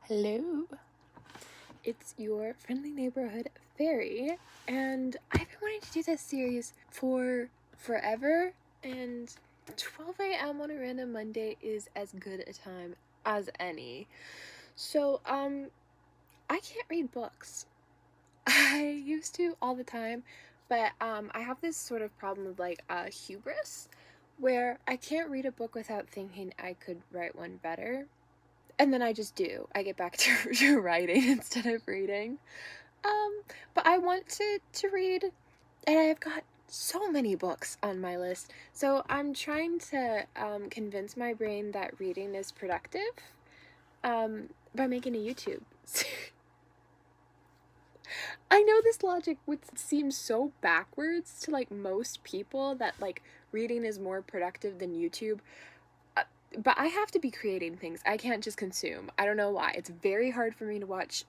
Hello, it's your friendly neighborhood fairy, and I've been wanting to do this series for forever, and 12 a.m. on a random Monday is as good a time as any. So, I can't read books. I used to all the time, but I have this sort of problem of hubris, where I can't read a book without thinking I could write one better. And then I just do. I get back to writing instead of reading. But I want to read, and I've got so many books on my list. So I'm trying to convince my brain that reading is productive by making a YouTube. I know this logic would seem so backwards to most people, that reading is more productive than YouTube. But I have to be creating things. I can't just consume. I don't know why. It's very hard for me to watch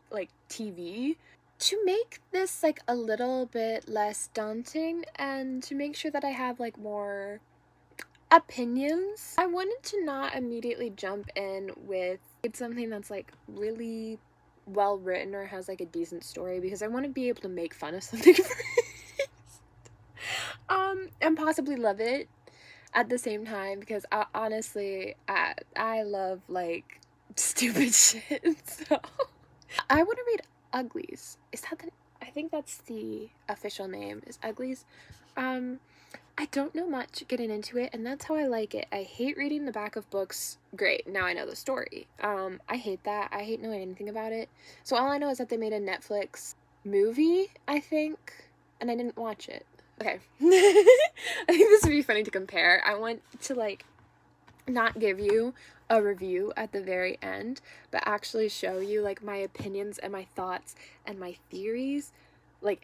TV. To make this a little bit less daunting, and to make sure that I have more opinions, I wanted to not immediately jump in with something that's really well written or has a decent story, because I want to be able to make fun of something first. And possibly love it at the same time, because honestly, I love stupid shit. So I want to read Uglies. Is that I think that's the official name, is Uglies. I don't know much getting into it, and that's how I like it. I hate reading the back of books. Great, now I know the story. I hate that. I hate knowing anything about it. So all I know is that they made a Netflix movie, I think, and I didn't watch it. Okay. I think this would be funny to compare. I want to not give you a review at the very end, but actually show you my opinions and my thoughts and my theories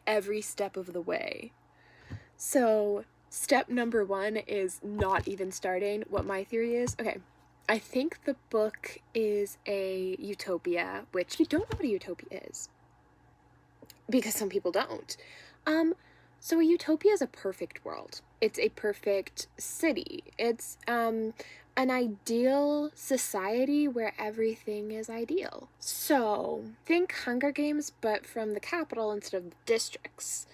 every step of the way. So step number 1 is not even starting what my theory is. Okay, I think the book is a utopia, which you don't know what a utopia is, because some people don't. So a utopia is a perfect world. It's a perfect city. It's an ideal society where everything is ideal. So think Hunger Games, but from the capital instead of the districts.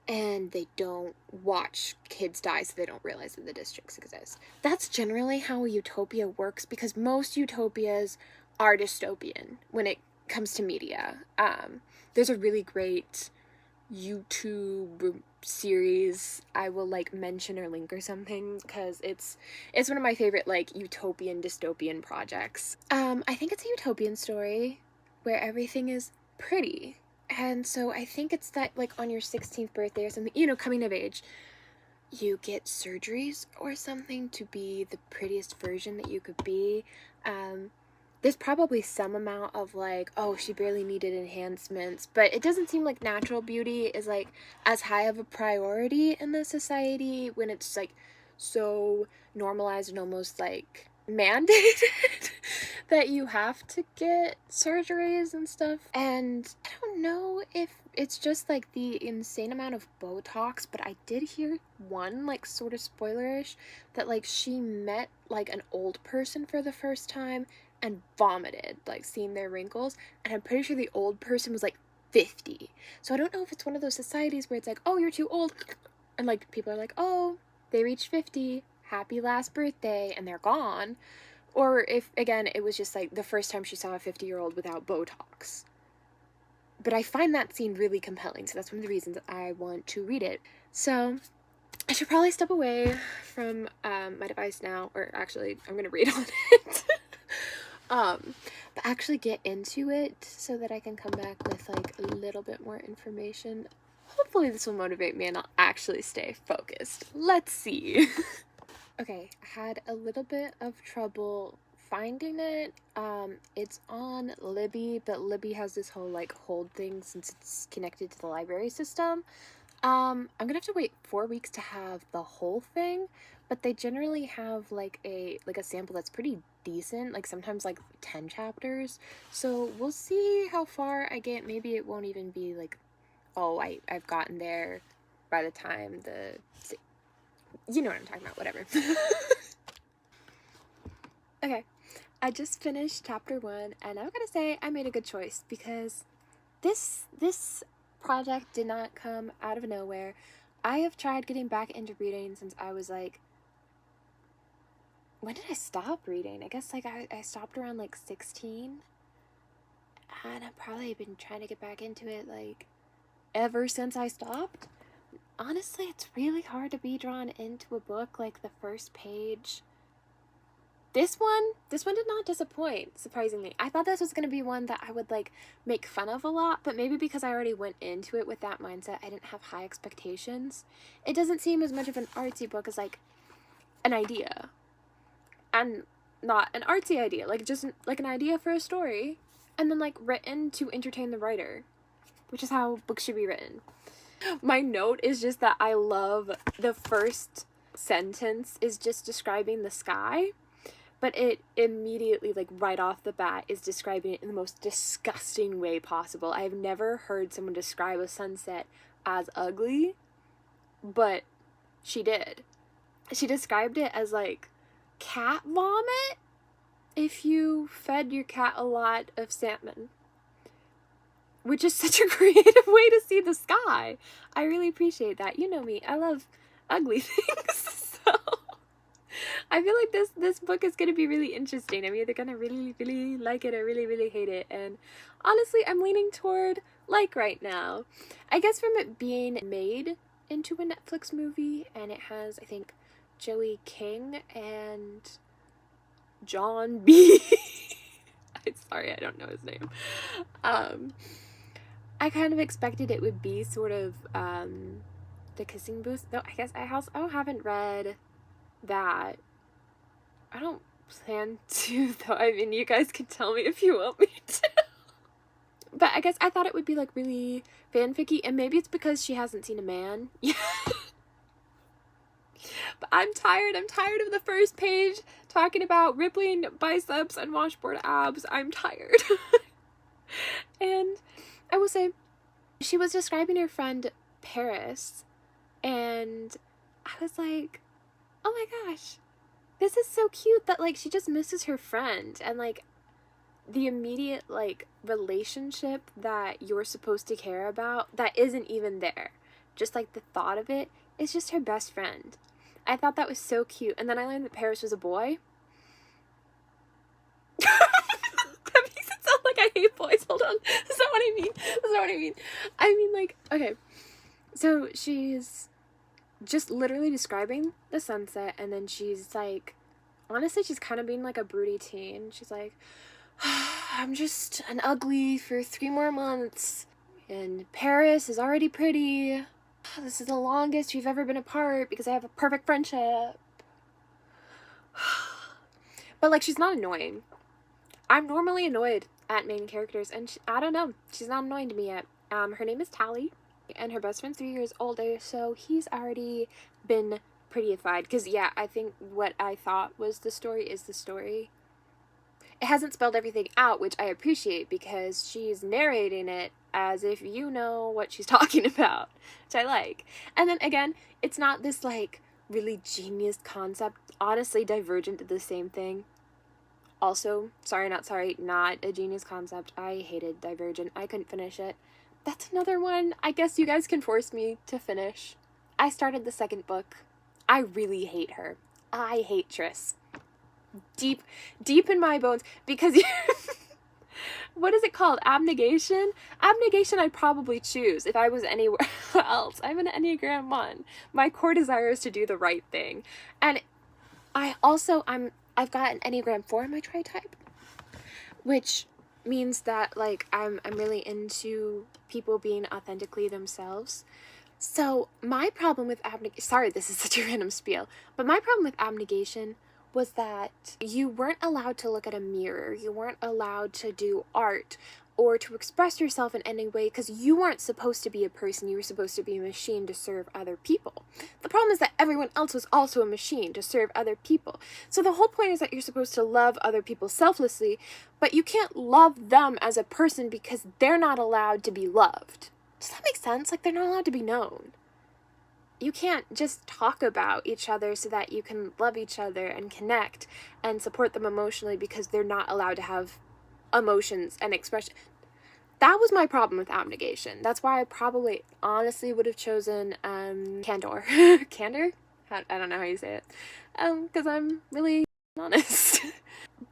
And they don't watch kids die, so they don't realize that the districts exist. That's generally how a utopia works, because most utopias are dystopian when it comes to media. There's a really great YouTube series I will mention or link or something, because it's one of my favorite utopian dystopian projects. I think it's a utopian story where everything is pretty, and so I think it's that on your 16th birthday or something, coming of age, you get surgeries or something to be the prettiest version that you could be. There's probably some amount of oh, she barely needed enhancements, but it doesn't seem like natural beauty is as high of a priority in the society when it's so normalized and almost mandated that you have to get surgeries and stuff. And I don't know if it's just the insane amount of Botox, but I did hear one sort of spoilerish that she met an old person for the first time and vomited seeing their wrinkles, and I'm pretty sure the old person was 50. So I don't know if it's one of those societies where it's oh, you're too old, and people are oh, they reached 50, happy last birthday, and they're gone. Or if, again, it was just the first time she saw a 50-year-old without Botox. But I find that scene really compelling, so that's one of the reasons I want to read it. So I should probably step away from my device now, or actually I'm gonna read on it. But actually get into it so that I can come back with a little bit more information. Hopefully this will motivate me and I'll actually stay focused. Let's see. Okay, I had a little bit of trouble finding it. It's on Libby, but Libby has this whole hold thing since it's connected to the library system. I'm gonna have to wait 4 weeks to have the whole thing, but they generally have a sample that's pretty decent, sometimes 10 chapters. So we'll see how far I get. Maybe it won't even be oh, I've gotten there by the time you know what I'm talking about, whatever. Okay, I just finished chapter 1, and I'm gonna say I made a good choice because this project did not come out of nowhere. I have tried getting back into reading since I was like, when did I stop reading? I guess like I stopped around like 16, and I've probably been trying to get back into it like ever since I stopped. Honestly, it's really hard to be drawn into a book like the first page. This one did not disappoint, surprisingly. I thought this was going to be one that I would like make fun of a lot, but maybe because I already went into it with that mindset, I didn't have high expectations. It doesn't seem as much of an artsy book as like an idea. And not an artsy idea, like just like an idea for a story, and then like written to entertain the writer, which is how books should be written. My note is just that I love the first sentence is just describing the sky, but it immediately, like right off the bat, is describing it in the most disgusting way possible. I've never heard someone describe a sunset as ugly, but she did. She described it as like cat vomit if you fed your cat a lot of salmon, which is such a creative way to see the sky. I really appreciate that. You know me, I love ugly things, so I feel like this book is going to be really interesting. I'm either going to really, really like it or really, really hate it, and honestly, I'm leaning toward like right now. I guess from it being made into a Netflix movie, and it has, I think, Joey King and John B. I'm sorry, I don't know his name. I kind of expected it would be sort of the Kissing Booth, though I guess I haven't read that. I don't plan to, though. I mean, you guys can tell me if you want me to. But I guess I thought it would be like really fanficky, and maybe it's because she hasn't seen a man yet. But I'm tired of the first page talking about rippling biceps and washboard abs. I'm tired. And I will say, she was describing her friend Paris, and I was like, oh my gosh, this is so cute that like she just misses her friend, and like the immediate like relationship that you're supposed to care about that isn't even there. Just like the thought of it is just her best friend. I thought that was so cute. And then I learned that Paris was a boy. That makes it sound like I hate boys. Hold on. That's not what I mean. I mean, like, okay. So she's just literally describing the sunset, and then she's like, honestly, she's kind of being like a broody teen. She's like, I'm just an ugly for 3 more months, and Paris is already pretty. This is the longest we've ever been apart because I have a perfect friendship. But like, she's not annoying. I'm normally annoyed at main characters, and I don't know, she's not annoying to me yet. Her name is Tally, and her best friend's 3 years older, so he's already been prettyified. Because yeah, I think what I thought was the story is the story. It hasn't spelled everything out, which I appreciate, because she's narrating it as if you know what she's talking about, which I like. And then again, it's not this like really genius concept. Honestly, Divergent did the same thing. Also, not a genius concept. I hated Divergent. I couldn't finish it. That's another one I guess you guys can force me to finish. I started the 2nd book. I really hate her. I hate Triss. Deep in my bones, because what is it called? Abnegation? Abnegation I'd probably choose if I was anywhere else. I'm an Enneagram 1. My core desire is to do the right thing. And I've got an Enneagram 4 in my tri-type, which means that like I'm really into people being authentically themselves. So my problem with sorry, this is such a random spiel, but my problem with abnegation was that you weren't allowed to look at a mirror, you weren't allowed to do art or to express yourself in any way, because you weren't supposed to be a person, you were supposed to be a machine to serve other people. The problem is that everyone else was also a machine to serve other people. So the whole point is that you're supposed to love other people selflessly, but you can't love them as a person because they're not allowed to be loved. Does that make sense? Like, they're not allowed to be known. you can't just talk about each other so that you can love each other and connect and support them emotionally because they're not allowed to have emotions and expression. That was my problem with abnegation. That's why I probably honestly would have chosen candor. Candor? I don't know how you say it. Because I'm really honest.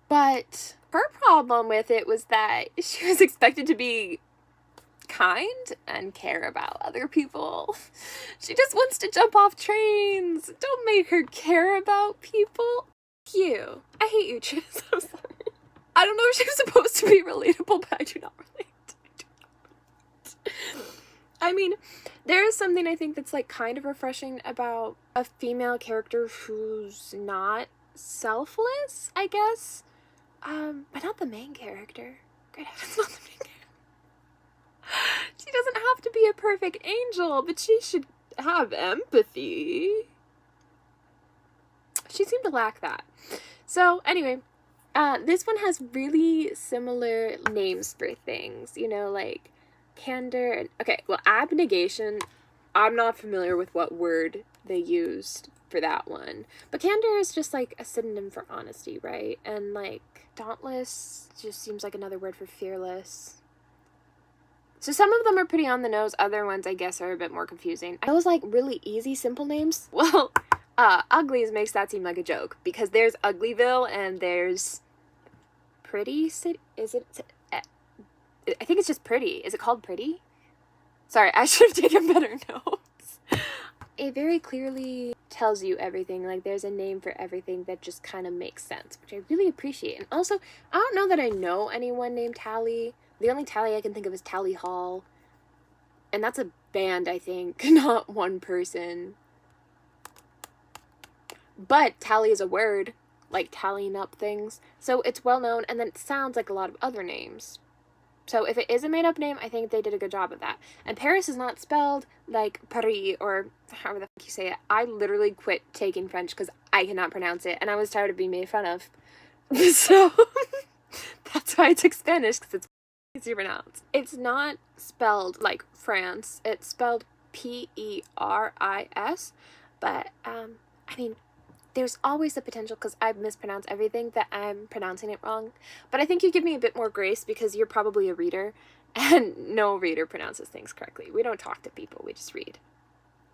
But her problem with it was that she was expected to be kind and care about other people. She just wants to jump off trains. Don't make her care about people. You. I hate you, Tris. I'm sorry. I don't know if she was supposed to be relatable, but I do not relate. I mean, there is something I think that's like kind of refreshing about a female character who's not selfless, I guess. But not the main character. Great heavens, not the main character. She doesn't have to be a perfect angel, but she should have empathy. She seemed to lack that. So, anyway, this one has really similar names for things, you know, like candor and, okay, well, abnegation, I'm not familiar with what word they used for that one, but candor is just like a synonym for honesty, right? And like dauntless just seems like another word for fearless. So some of them are pretty on the nose, other ones I guess are a bit more confusing. Those like really easy, simple names, well, Uglies makes that seem like a joke, because there's Uglyville and there's Pretty City, is it? I think it's just Pretty. Is it called Pretty? Sorry, I should have taken better notes. It very clearly tells you everything, like there's a name for everything that just kind of makes sense, which I really appreciate. And also, I don't know that I know anyone named Tally. The only Tally I can think of is Tally Hall. And that's a band, I think, not one person. But tally is a word, like tallying up things. So it's well known, and then it sounds like a lot of other names. So if it is a made-up name, I think they did a good job of that. And Paris is not spelled like Paris, or however the fuck you say it. I literally quit taking French because I cannot pronounce it, and I was tired of being made fun of. So that's why I took Spanish, because it's easy to pronounce. It's not spelled like France. It's spelled P-E-R-I-S. But, I mean, there's always the potential, because I mispronounce everything, that I'm pronouncing it wrong. But I think you give me a bit more grace because you're probably a reader, and no reader pronounces things correctly. We don't talk to people, we just read.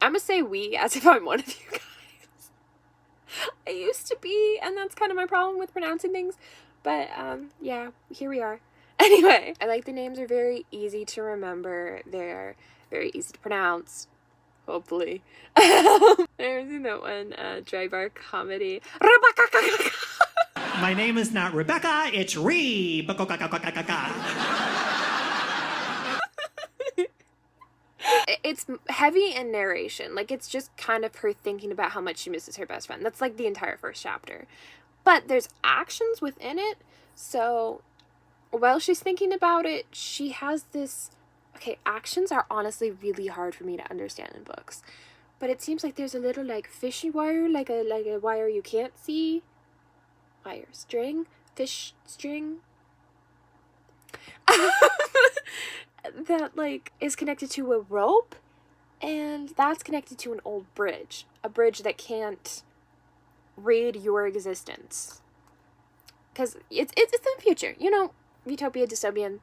I'm gonna say we as if I'm one of you guys. I used to be, and that's kind of my problem with pronouncing things. But, yeah, here we are. Anyway, I like the names are very easy to remember. They're very easy to pronounce. Hopefully. I've never seen that one, dry bar comedy. My name is not Rebecca, it's It's heavy in narration. Like, it's just kind of her thinking about how much she misses her best friend. That's like the entire first chapter. But there's actions within it, so while she's thinking about it, she has this... Okay, actions are honestly really hard for me to understand in books. But it seems like there's a little, like, fishy wire, like a wire you can't see. Wire. String? Fish string? That, like, is connected to a rope. And that's connected to an old bridge. A bridge that can't read your existence. Because it's in the future. You know, utopia, dystopian.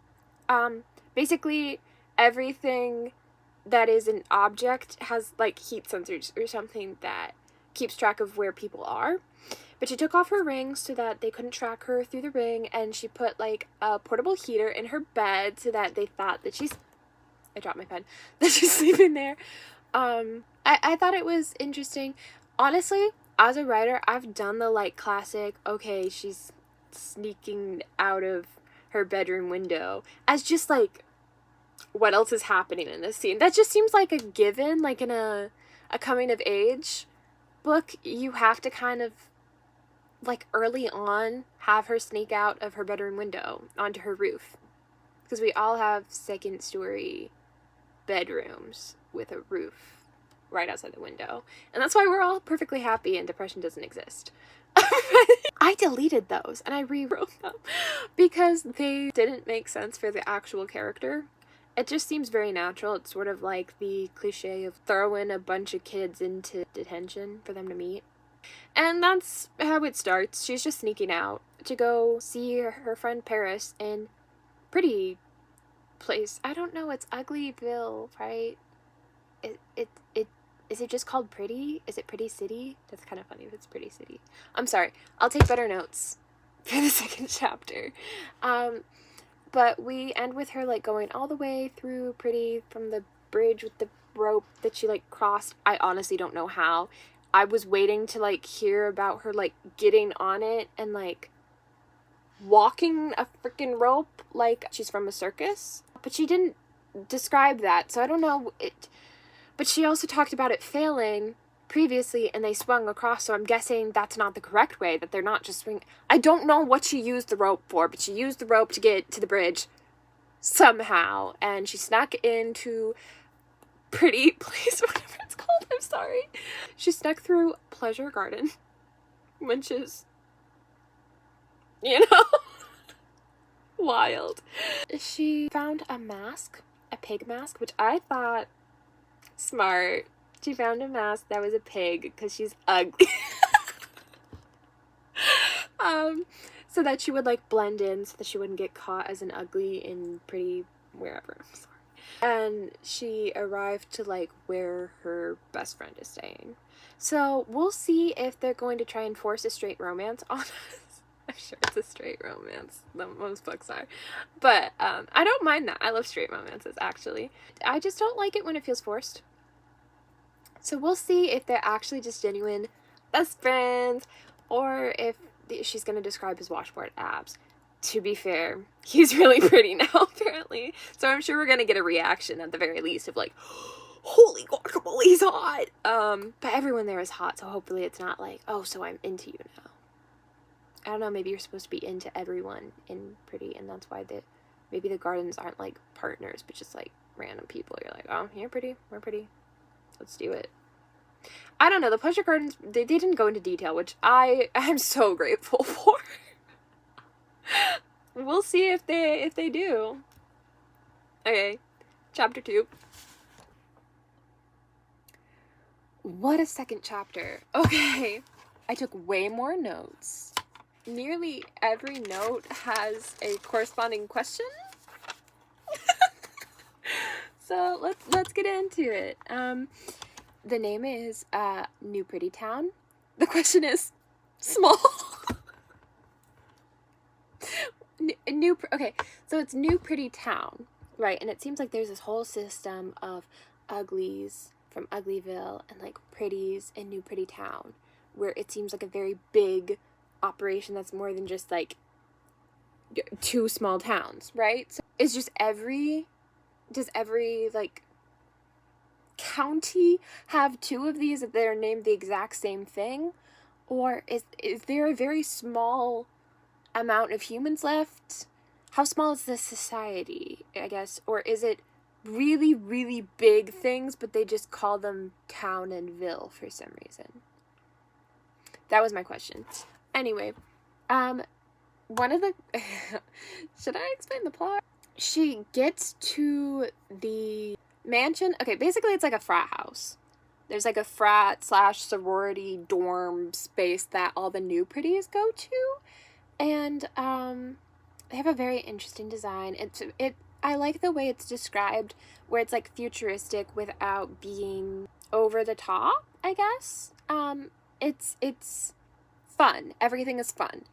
Basically... everything that is an object has, like, heat sensors or something that keeps track of where people are. But she took off her ring so that they couldn't track her through the ring, and she put, like, a portable heater in her bed so that they thought that she's... I dropped my pen. That she's sleeping there. I thought it was interesting. Honestly, as a writer, I've done the, like, classic, okay, she's sneaking out of her bedroom window as just, like... what else is happening in this scene? That just seems like a given, like in a coming of age book. You have to kind of, like, early on have her sneak out of her bedroom window onto her roof. Because we all have second story bedrooms with a roof right outside the window. And that's why we're all perfectly happy and depression doesn't exist. I deleted those and I rewrote them because they didn't make sense for the actual character. It just seems very natural. It's sort of like the cliche of throwing a bunch of kids into detention for them to meet. And that's how it starts. She's just sneaking out to go see her friend Paris in pretty place. I don't know, it's Uglyville, right? It is it just called Pretty? Is it Pretty City? That's kind of funny if it's Pretty City. I'm sorry. I'll take better notes for the second chapter. But we end with her like going all the way through Pretty from the bridge with the rope that she like crossed. I honestly don't know how. I was waiting to like hear about her like getting on it and like walking a freaking rope like she's from a circus. But she didn't describe that, so I don't know it. But she also talked about it failing previously and they swung across, so I'm guessing that's not the correct way, that they're not just swinging. I don't know what she used the rope for, but she used the rope to get to the bridge somehow, and she snuck into Pretty Place, whatever it's called, I'm sorry. She snuck through Pleasure Garden, which is, you know, wild. She found a mask, a pig mask, which I thought smart. She found a mask that was a pig because she's ugly. So that she would like blend in so that she wouldn't get caught as an ugly in Pretty wherever. I'm sorry. And she arrived to like where her best friend is staying. So we'll see if they're going to try and force a straight romance on us. I'm sure it's a straight romance. Most books are. But I don't mind that. I love straight romances, actually. I just don't like it when it feels forced. So we'll see if they're actually just genuine best friends, or if she's going to describe his washboard abs. To be fair, he's really pretty now, apparently. So I'm sure we're going to get a reaction at the very least of like, holy guacamole, he's hot. But everyone there is hot, so hopefully it's not like, oh, so I'm into you now. I don't know, maybe you're supposed to be into everyone in Pretty, and that's why maybe the gardens aren't like partners, but just like random people. You're like, oh, you're pretty, we're pretty. Let's do it. I don't know, the Pleasure Gardens, they didn't go into detail, which I am so grateful for. We'll see if they do. Okay, chapter 2. What a second chapter. Okay, I took way more notes. Nearly every note has a corresponding question. So let's get into it. The name is New Pretty Town. The question is small. Okay, so it's New Pretty Town, right? And it seems like there's this whole system of uglies from Uglyville and like pretties in New Pretty Town, where it seems like a very big operation that's more than just like 2 small towns, right? So it's just does every like county have 2 of these that they're named the exact same thing? Or is there a very small amount of humans left? How small is this society, I guess? Or is it really, really big things, but they just call them town and ville for some reason? That was my question. Anyway, one of the... Should I explain the plot? She gets to the mansion. Okay, basically it's like a frat house. There's like a frat / sorority dorm space that all the new pretties go to. And they have a very interesting design. I like the way it's described, where it's like futuristic without being over the top, I guess. It's fun. Everything is fun.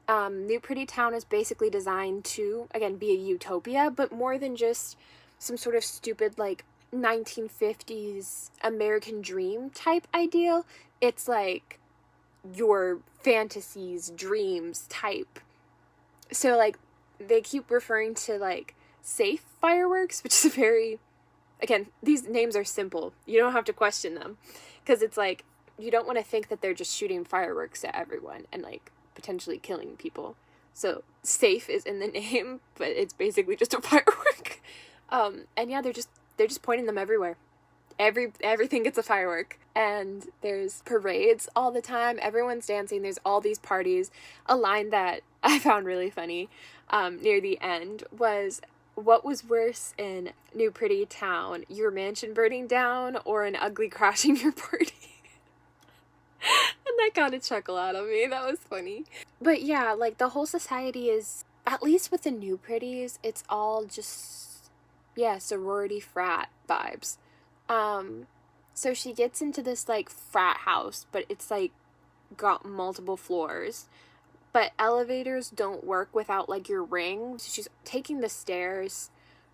New Pretty Town is basically designed to, again, be a utopia, but more than just some sort of stupid, like, 1950s American dream type ideal. It's like your fantasies, dreams type. So, like, they keep referring to, like, safe fireworks, which is a very, again, these names are simple. You don't have to question them. Because it's like, you don't want to think that they're just shooting fireworks at everyone and, like, potentially killing people. So, safe is in the name, but it's basically just a firework. And yeah, they're just pointing them everywhere. Everything gets a firework. And there's parades all the time. Everyone's dancing. There's all these parties. A line that I found really funny near the end was, what was worse in New Pretty Town? Your mansion burning down or an ugly crashing your party? And that got a chuckle out of me. That was funny. But yeah, like the whole society is, at least with the New Pretties, it's all just, yeah, sorority frat vibes. So she gets into this like frat house, but it's like got multiple floors. But elevators don't work without like your ring. So she's taking the stairs.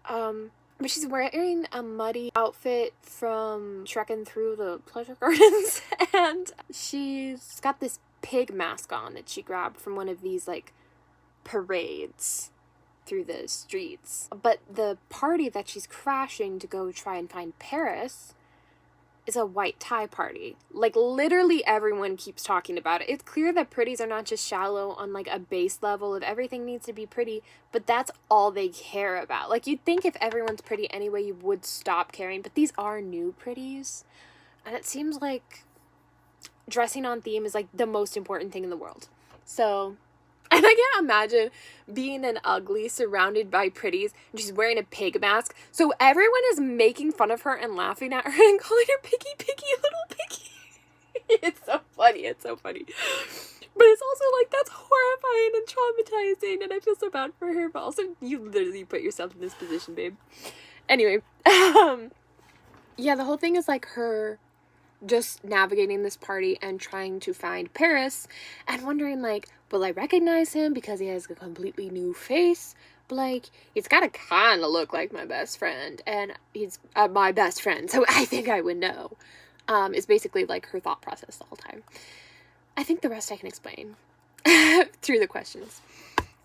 But she's wearing a muddy outfit from trekking through the pleasure gardens. And she's got this pig mask on that she grabbed from one of these like parades through the streets. But the party that she's crashing to go try and find Paris is a white tie party. Like literally everyone keeps talking about it. It's clear that pretties are not just shallow on like a base level of everything needs to be pretty, but that's all they care about. Like you'd think if everyone's pretty anyway, you would stop caring, but these are new pretties. And it seems like dressing on theme is like the most important thing in the world. So, and I can't imagine being an ugly surrounded by pretties and she's wearing a pig mask. So everyone is making fun of her and laughing at her and calling her piggy, little piggy. It's so funny. It's so funny. But it's also like, that's horrifying and traumatizing. And I feel so bad for her. But also, you literally put yourself in this position, babe. Anyway. Yeah, the whole thing is like her just navigating this party and trying to find Paris and wondering like, will I recognize him because he has a completely new face? But like, he's gotta kind of look like my best friend, and he's my best friend, so I think I would know. Is basically like her thought process the whole time. I think the rest I can explain through the questions.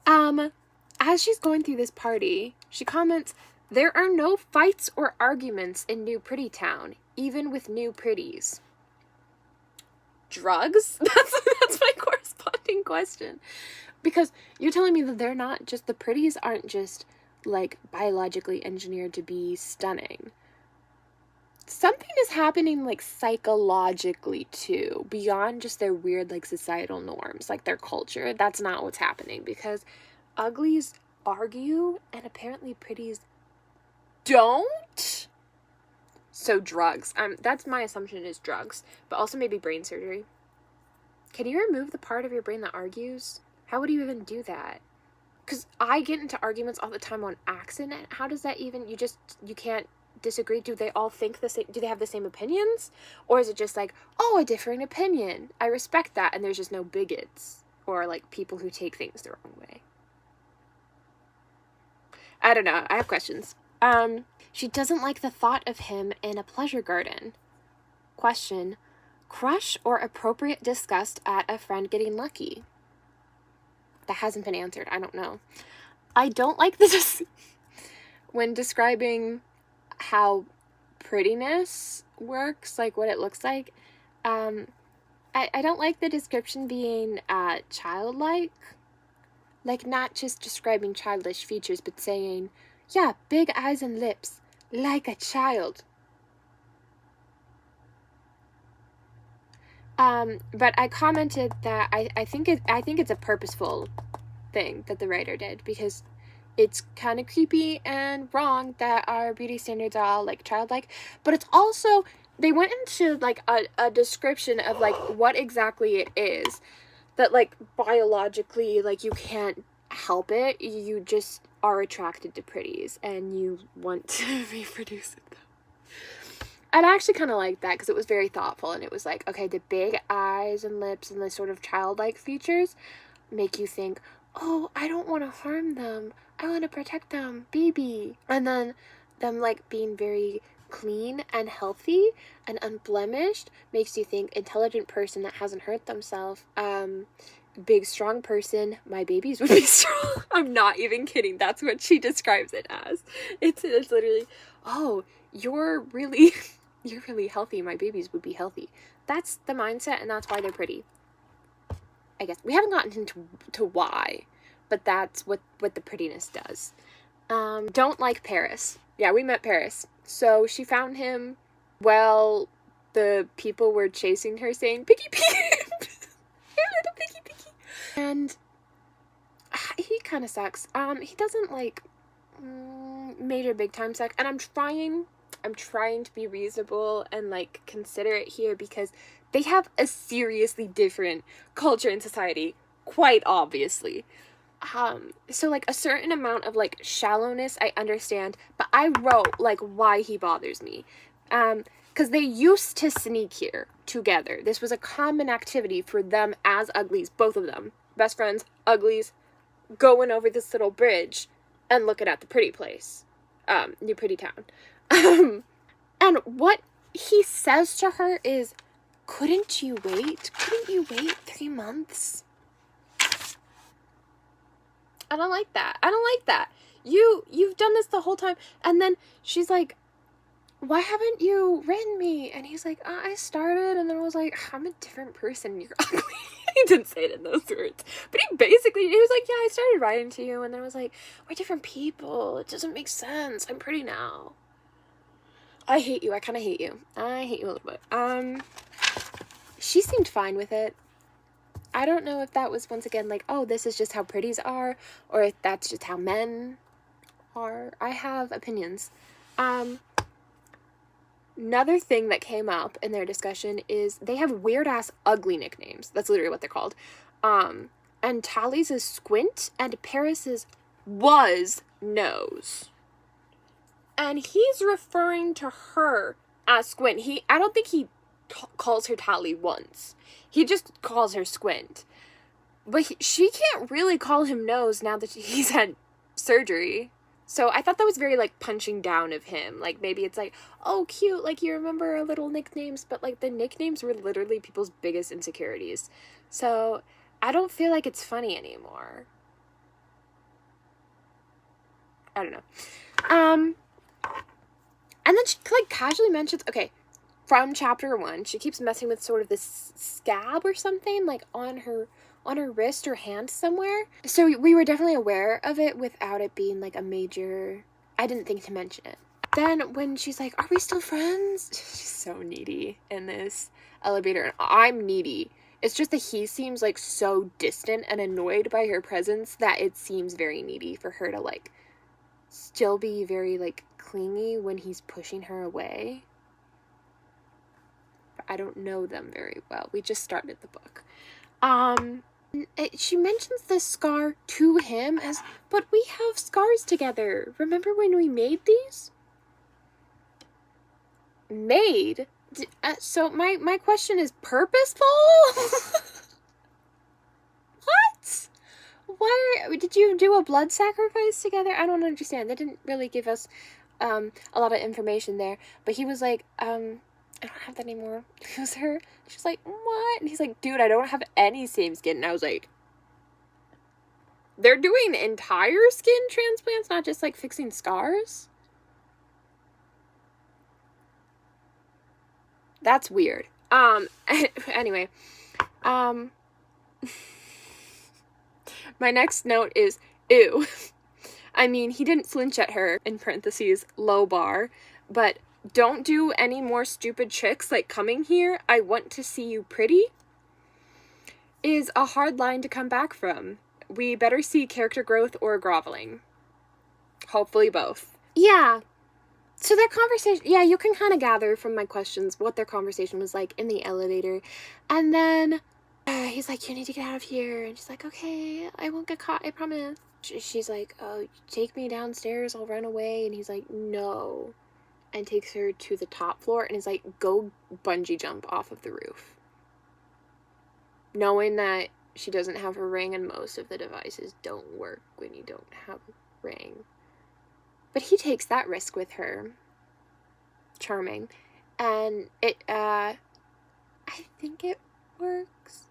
As she's going through this party, she comments, "There are no fights or arguments in New Pretty Town, even with new pretties." Drugs? That's my corresponding question. Because you're telling me that they're not just, the pretties aren't just like biologically engineered to be stunning. Something is happening like psychologically too, beyond just their weird like societal norms, like their culture. That's not what's happening, because uglies argue and apparently pretties don't. So drugs. That's my assumption, is drugs, but also maybe brain surgery. Can you remove the part of your brain that argues? How would you even do that? Because I get into arguments all the time on accident. How does that even, you can't disagree? Do they all think the same? Do they have the same opinions? Or is it just like, oh, a differing opinion, I respect that, and there's just no bigots or like people who take things the wrong way? I don't know. I have questions. She doesn't like the thought of him in a pleasure garden. Question: crush or appropriate disgust at a friend getting lucky? That hasn't been answered. I don't know. I don't like this when describing how prettiness works, like what it looks like. I don't like the description being childlike. Like, not just describing childish features, but saying, yeah, big eyes and lips, like a child. But I commented that I think it's a purposeful thing that the writer did, because it's kind of creepy and wrong that our beauty standards are all like childlike, but it's also, they went into like a description of like what exactly it is, that like biologically, like you can't help it, you just are attracted to pretties and you want to reproduce with them. And I actually kind of liked that, because it was very thoughtful, and it was like, okay, the big eyes and lips and the sort of childlike features make you think, oh, I don't want to harm them, I want to protect them, baby. And then them like being very clean and healthy and unblemished makes you think intelligent person that hasn't hurt themselves. Big strong person, my babies would be strong. I'm not even kidding. That's what she describes it as. It's literally, oh, you're really healthy, my babies would be healthy. That's the mindset, and that's why they're pretty. I guess we haven't gotten into why, but that's what the prettiness does. Don't like Paris. Yeah, we met Paris. So she found him. Well, the people were chasing her saying, "Piggy, piggy." Hey, little piggy, piggy. And he kind of sucks. He doesn't like, major big time suck, and I'm trying to be reasonable and like considerate here, because they have a seriously different culture and society, quite obviously. So like a certain amount of like shallowness I understand, but I wrote like why he bothers me. Because they used to sneak here together. This was a common activity for them as Uglies, both of them. Best friends, Uglies, going over this little bridge and looking at the pretty place. New Pretty Town. And what he says to her is, couldn't you wait? Couldn't you wait 3 months? I don't like that. I don't like that. You've done this the whole time. And then she's like, why haven't you written me? And he's like, I started, and then I was like, I'm a different person. You're ugly. He didn't say it in those words. But he was like, yeah, I started writing to you. And then I was like, we're different people. It doesn't make sense. I'm pretty now. I hate you. I kind of hate you. I hate you a little bit. She seemed fine with it. I don't know if that was, once again, like, oh, this is just how pretties are, or if that's just how men are. I have opinions. Another thing that came up in their discussion is they have weird-ass ugly nicknames. That's literally what they're called. And Tally's is Squint, and Paris's was Nose. And he's referring to her as Squint. I don't think he calls her Tally once. He just calls her Squint. But she can't really call him Nose now that he's had surgery. So I thought that was very, like, punching down of him. Like, maybe it's like, oh, cute, like, you remember little nicknames. But, like, the nicknames were literally people's biggest insecurities. So I don't feel like it's funny anymore. I don't know. And then she, like, casually mentions, okay, from chapter 1, she keeps messing with sort of this scab or something, like, on her wrist or hand somewhere. So we were definitely aware of it without it being, like, a major... I didn't think to mention it. Then when she's like, are we still friends? She's so needy in this elevator. And I'm needy. It's just that he seems, like, so distant and annoyed by her presence that it seems very needy for her to, like, still be very, like, clingy when he's pushing her away. I don't know them very well. We just started the book. She mentions this scar to him as, but we have scars together. Remember when we made these? Made? So my question is purposeful? What? Why did you do a blood sacrifice together? I don't understand. They didn't really give us a lot of information there. But he was like, I don't have that anymore. It was her. She's like, what? And he's like, dude, I don't have any same skin. And I was like, they're doing entire skin transplants, not just, like, fixing scars? That's weird. Anyway. My next note is, ew. I mean, he didn't flinch at her, in parentheses, low bar, but don't do any more stupid tricks like coming here. I want to see you pretty is a hard line to come back from. We better see character growth or groveling. Hopefully both. Yeah. So their conversation, yeah, you can kind of gather from my questions what their conversation was like in the elevator. And then he's like, you need to get out of here. And she's like, okay, I won't get caught, I promise. She's like, oh, take me downstairs, I'll run away. And he's like, no. And takes her to the top floor and is like, go bungee jump off of the roof. Knowing that she doesn't have her ring and most of the devices don't work when you don't have a ring. But he takes that risk with her. Charming. And it, I think it works.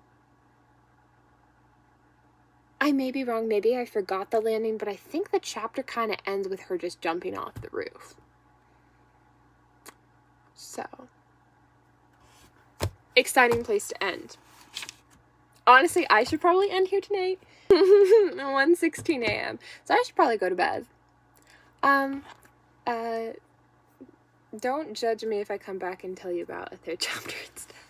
I may be wrong, maybe I forgot the landing, but I think the chapter kind of ends with her just jumping off the roof. So, exciting place to end. Honestly, I should probably end here tonight. 1:16 a.m. So I should probably go to bed. Don't judge me if I come back and tell you about a third chapter and stuff.